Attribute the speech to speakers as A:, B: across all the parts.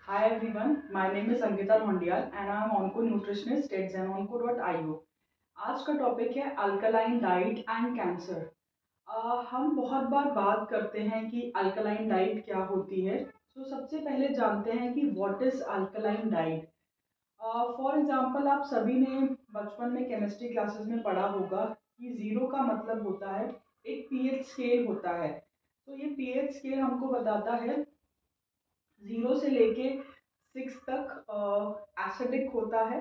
A: Hi everyone, my name is Ankita Mondial and I am onco nutritionist at zenonco.io। आज का topic है alkaline diet and cancer. हम बहुत बार बात करते हैं कि अल्कलाइन डाइट क्या होती है। सबसे पहले जानते हैं कि what is alkaline diet. For example आप सभी ने बचपन में केमिस्ट्री क्लासेस में पढ़ा होगा कि ज़ीरो का मतलब होता है एक पीएच स्केल होता है। तो ये पीएच स्केल हमको बताता है 0 से लेके 6 तक एसिडिक होता है,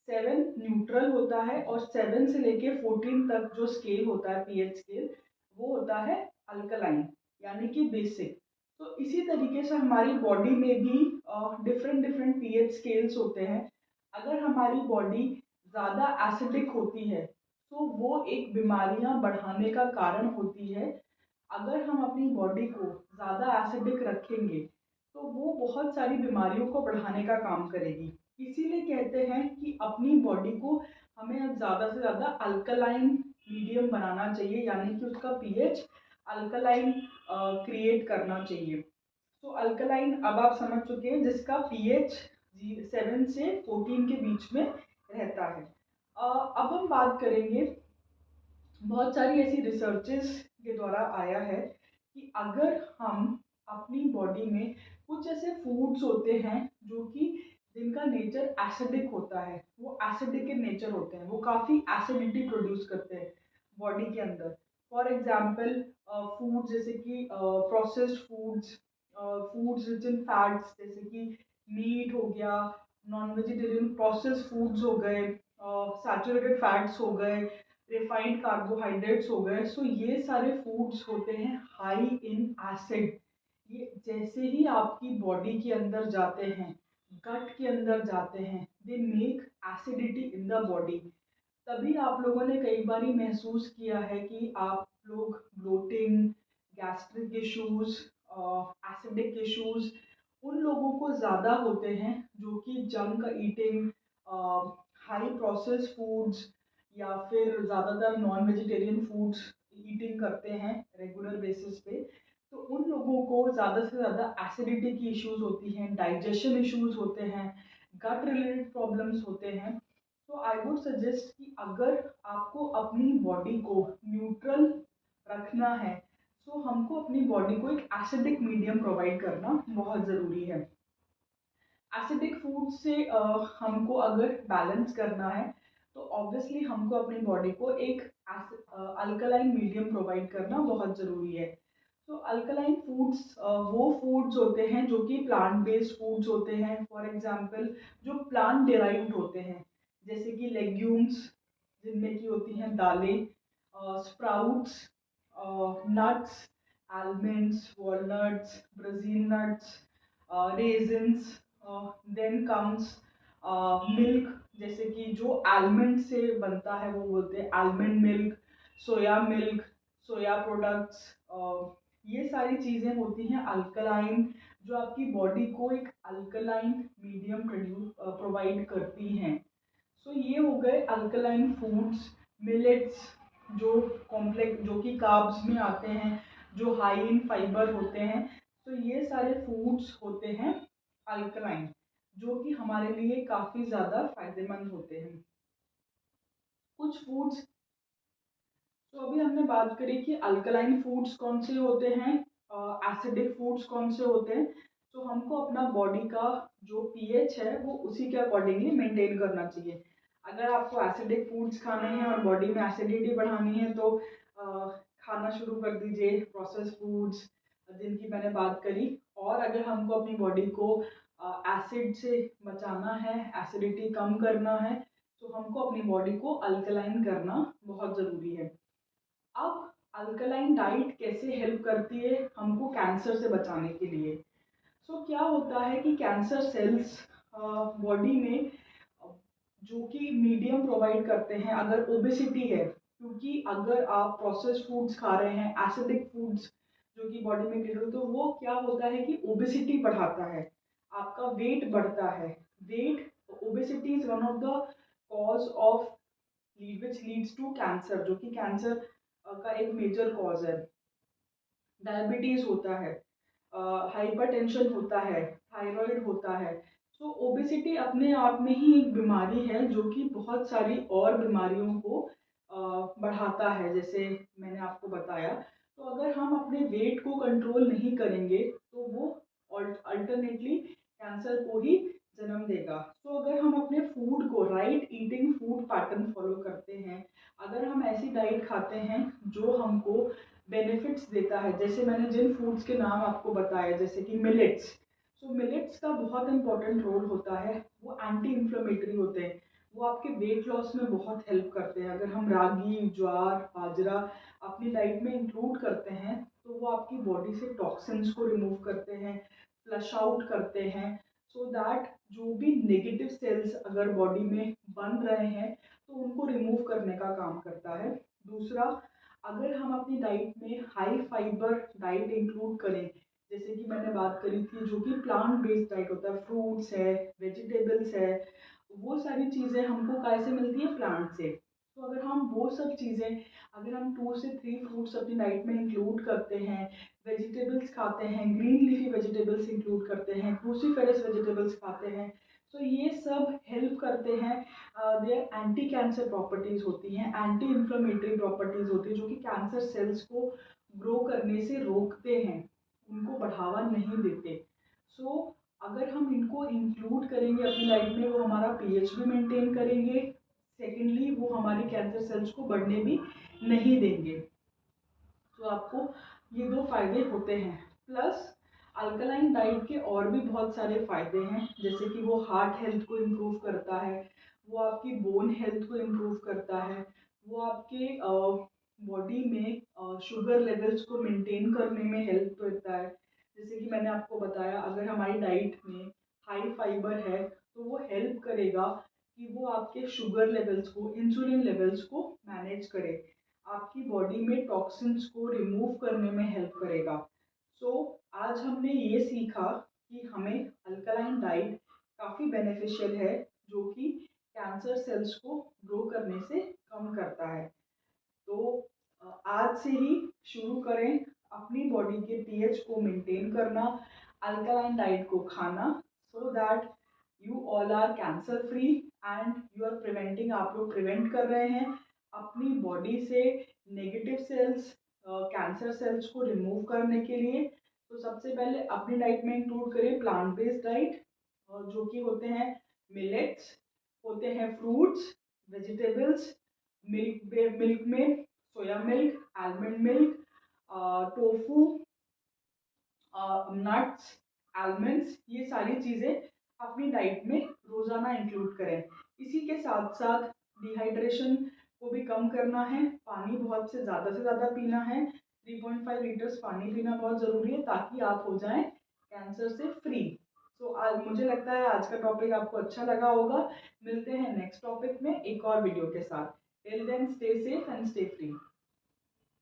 A: 7 न्यूट्रल होता है और 7 से लेके 14 तक जो स्केल होता है पीएच स्केल वो होता है अल्कलाइन यानी कि बेसिक। तो इसी तरीके से हमारी बॉडी में भी डिफरेंट डिफरेंट पीएच स्केल्स होते हैं। अगर हमारी बॉडी ज़्यादा एसिडिक होती है तो वो एक बीमारियां बढ़ाने का कारण होती है। अगर हम अपनी बॉडी को ज़्यादा एसिडिक रखेंगे तो वो बहुत सारी बीमारियों को बढ़ाने का काम करेगी। इसीलिए कहते हैं कि अपनी बॉडी को हमें अब ज़्यादा से ज़्यादा अल्कलाइन मीडियम बनाना चाहिए यानी कि उसका पीएच अल्कलाइन क्रिएट करना चाहिए। अल्कलाइन अब आप समझ चुके हैं जिसका पीएच 7 से 14 के बीच में रहता है। अब हम बात करेंगे, बहुत सारी ऐसी रिसर्चेस के द्वारा आया है कि अगर हम अपनी बॉडी में कुछ ऐसे फूड्स होते हैं जो कि जिनका नेचर एसिडिक होता है, वो एसिडिक के नेचर होते हैं, वो काफ़ी एसिडिटी प्रोड्यूस करते हैं बॉडी के अंदर। फॉर एग्जांपल फूड जैसे कि processed foods, foods rich in fats जैसे कि मीट हो गया, नॉन वेजिटेरियन प्रोसेस्ड फूड्स हो गए, सैचुरेटेड फैट्स हो गए, रिफाइंड कार्बोहाइड्रेट्स हो गए। ये सारे फूड्स होते हैं हाई इन एसिड। ये जैसे ही आपकी बॉडी के अंदर जाते हैं, गट के अंदर जाते हैं, they make acidity in the body. तभी आप लोगों ने कई बार महसूस किया है कि आप लोग bloating, gastric issues, acidic issues उन लोगों को ज़्यादा होते हैं जो कि junk eating, high process foods या फिर ज़्यादातर नॉन वेजिटेरियन फूड्स ईटिंग करते हैं रेगुलर बेसिस पे। तो उन लोगों को ज़्यादा से ज़्यादा एसिडिटी की इश्यूज होती हैं, डाइजेशन इश्यूज होते हैं, गट रिलेटेड प्रॉब्लम्स होते हैं। तो आई वुड सजेस्ट कि अगर आपको अपनी बॉडी को न्यूट्रल रखना है तो हमको अपनी बॉडी को एक एसिडिक मीडियम प्रोवाइड करना बहुत ज़रूरी है। एसिडिक फूड से हमको अगर बैलेंस करना है तो ऑब्वियसली हमको अपनी बॉडी को एक अल्कलाइन मीडियम प्रोवाइड करना बहुत ज़रूरी है। अल्कलाइन फूड्स वो फूड्स होते हैं जो कि प्लांट बेस्ड फूड्स होते हैं। फॉर एग्जांपल जो प्लांट डिराइव्ड होते हैं जैसे कि लेग्यूम्स जिनमें की होती हैं दालें, sprouts, nuts, almonds, walnuts, Brazil nuts, raisins, then comes milk जैसे कि जो आलमंड से बनता है वो बोलते हैं आलमंड मिल्क, मिल्क, सोया प्रोडक्ट्स। ये सारी चीज़ें होती हैं अल्कलाइन जो आपकी बॉडी को एक अल्कलाइन मीडियम प्रोवाइड करती हैं। ये हो गए अल्कलाइन फूड्स। मिलेट्स जो कॉम्प्लेक्स जो कि कार्ब्स में आते हैं, जो हाई इन फाइबर होते हैं। ये सारे फूड्स होते हैं अल्कलाइन जो कि हमारे लिए काफ़ी ज़्यादा फायदेमंद होते हैं। कुछ फूड्स, तो अभी हमने बात करी कि अल्कलाइन फूड्स कौन से होते हैं, एसिडिक फूड्स कौन से होते हैं। हमको अपना बॉडी का जो पीएच है वो उसी के अकॉर्डिंगली मेंटेन करना चाहिए। अगर आपको एसिडिक फूड्स खाने हैं और बॉडी में एसिडिटी बढ़ानी है तो खाना शुरू कर दीजिए प्रोसेस फूड्स जिनकी मैंने बात करी। और अगर हमको अपनी बॉडी को एसिड से बचाना है, एसिडिटी कम करना है, तो हमको अपनी बॉडी को अल्कलाइन करना बहुत ज़रूरी है। अब अल्कलाइन डाइट कैसे हेल्प करती है हमको कैंसर से बचाने के लिए। क्या होता है कि कैंसर सेल्स बॉडी में जो कि मीडियम प्रोवाइड करते हैं अगर ओबेसिटी है, क्योंकि अगर आप प्रोसेस्ड फूड्स खा रहे हैं, एसिडिक फूड्स जो कि बॉडी में गिर, तो वो क्या होता है कि ओबेसिटी बढ़ाता है, आपका वेट बढ़ता है। Weight obesity is one of the cause of which leads to cancer, जो कि कैंसर का एक मेजर कॉज है। डायबिटीज होता है, हाइपरटेंशन होता है, थायराइड होता है। सो ओबेसिटी अपने आप में ही एक बीमारी है जो कि बहुत सारी और बीमारियों को बढ़ाता है, जैसे मैंने आपको बताया। तो अगर हम अपने वेट को कंट्रोल नहीं करेंगे तो वो अल्टरनेटली कैंसर को ही जन्म देगा। तो अगर हम अपने फूड को right eating food pattern follow करते हैं, अगर हम ऐसी डाइट खाते हैं जो हमको बेनिफिट्स देता है, जैसे मैंने जिन फूड्स के नाम आपको बताए जैसे कि मिलेट्स। सो मिलेट्स का बहुत इंपॉर्टेंट रोल होता है, वो एंटी इन्फ्लेमेटरी होते हैं, वो आपके वेट लॉस में बहुत हेल्प करते हैं। अगर हम रागी, ज्वार, बाजरा अपनी डाइट में इंक्लूड करते हैं तो वो आपकी बॉडी से टॉक्सिन्स को रिमूव करते हैं, फ्लश आउट करते हैं, सो दैट जो भी नेगेटिव सेल्स अगर बॉडी में बन रहे हैं तो उनको रिमूव करने का काम करता है। दूसरा, अगर हम अपनी डाइट में हाई फाइबर डाइट इंक्लूड करें, जैसे कि मैंने बात करी थी जो कि प्लांट बेस्ड डाइट होता है, फ्रूट्स है, वेजिटेबल्स है, वो सारी चीज़ें हमको कैसे मिलती है, प्लांट से। तो अगर हम वो सब चीज़ें, अगर हम 2 से 3 फ्रूट्स अपनी डाइट में इंक्लूड करते हैं, वेजिटेबल्स खाते हैं, ग्रीन लीफी वेजिटेबल्स इंक्लूड करते हैं, क्रूसीफेरस वेजिटेबल्स खाते हैं, तो ये सब हेल्प करते हैं। देयर एंटी कैंसर प्रॉपर्टीज़ होती हैं, एंटी इन्फ्लेमेटरी प्रॉपर्टीज़ होती है जो कि कैंसर सेल्स को ग्रो करने से रोकते हैं, उनको बढ़ावा नहीं देते। सो अगर हम इनको इंक्लूड करेंगे अपनी लाइफ में, वो हमारा पीएच भी मेंटेन करेंगे, सेकेंडली वो हमारे कैंसर सेल्स को बढ़ने भी नहीं देंगे। तो आपको ये 2 फायदे होते हैं। प्लस अल्कलाइन डाइट के और भी बहुत सारे फायदे हैं, जैसे कि वो हार्ट हेल्थ को इम्प्रूव करता है, वो आपकी बोन हेल्थ को इम्प्रूव करता है, वो आपके बॉडी में शुगर लेवल्स को मेंटेन करने में हेल्प करता है। जैसे कि मैंने आपको बताया, अगर हमारी डाइट में हाई फाइबर है तो वो हेल्प करेगा कि वो आपके शुगर लेवल्स को, इंसुलिन लेवल्स को मैनेज करे, आपकी बॉडी में टॉक्सिन्स को रिमूव करने में हेल्प करेगा। सो आज हमने ये सीखा कि हमें अल्कलाइन डाइट काफ़ी बेनिफिशियल है, जो कि कैंसर सेल्स को ग्रो करने से कम करता है। तो आज से ही शुरू करें अपनी बॉडी के पीएच को मेंटेन करना, अल्कलाइन डाइट को खाना, so that you all are cancer free and you are preventing, आप लोग प्रिवेंट कर रहे हैं अपनी बॉडी से नेगेटिव सेल्स, कैंसर सेल्स को रिमूव करने के लिए। तो सबसे पहले अपनी डाइट में इंक्लूड करें प्लांट बेस्ड डाइट, जो कि होते हैं मिलेट्स, होते हैं फ्रूट्स, वेजिटेबल्स, मिल्क में soya milk, almond milk, tofu, nuts, almonds, ये सारी चीज़ें अपनी डाइट में रोज़ाना इंक्लूड करें। इसी के साथ साथ डिहाइड्रेशन को भी कम करना है, पानी बहुत से ज़्यादा पीना है, 3.5 लीटर्स पानी पीना बहुत ज़रूरी है ताकि आप हो जाएं कैंसर से फ्री। तो आज मुझे लगता है आज का टॉपिक आपको अच्छा लगा होगा। मिलते हैं नेक्स्ट टॉपिक में एक और वीडियो के साथ। Till then stay safe and stay free.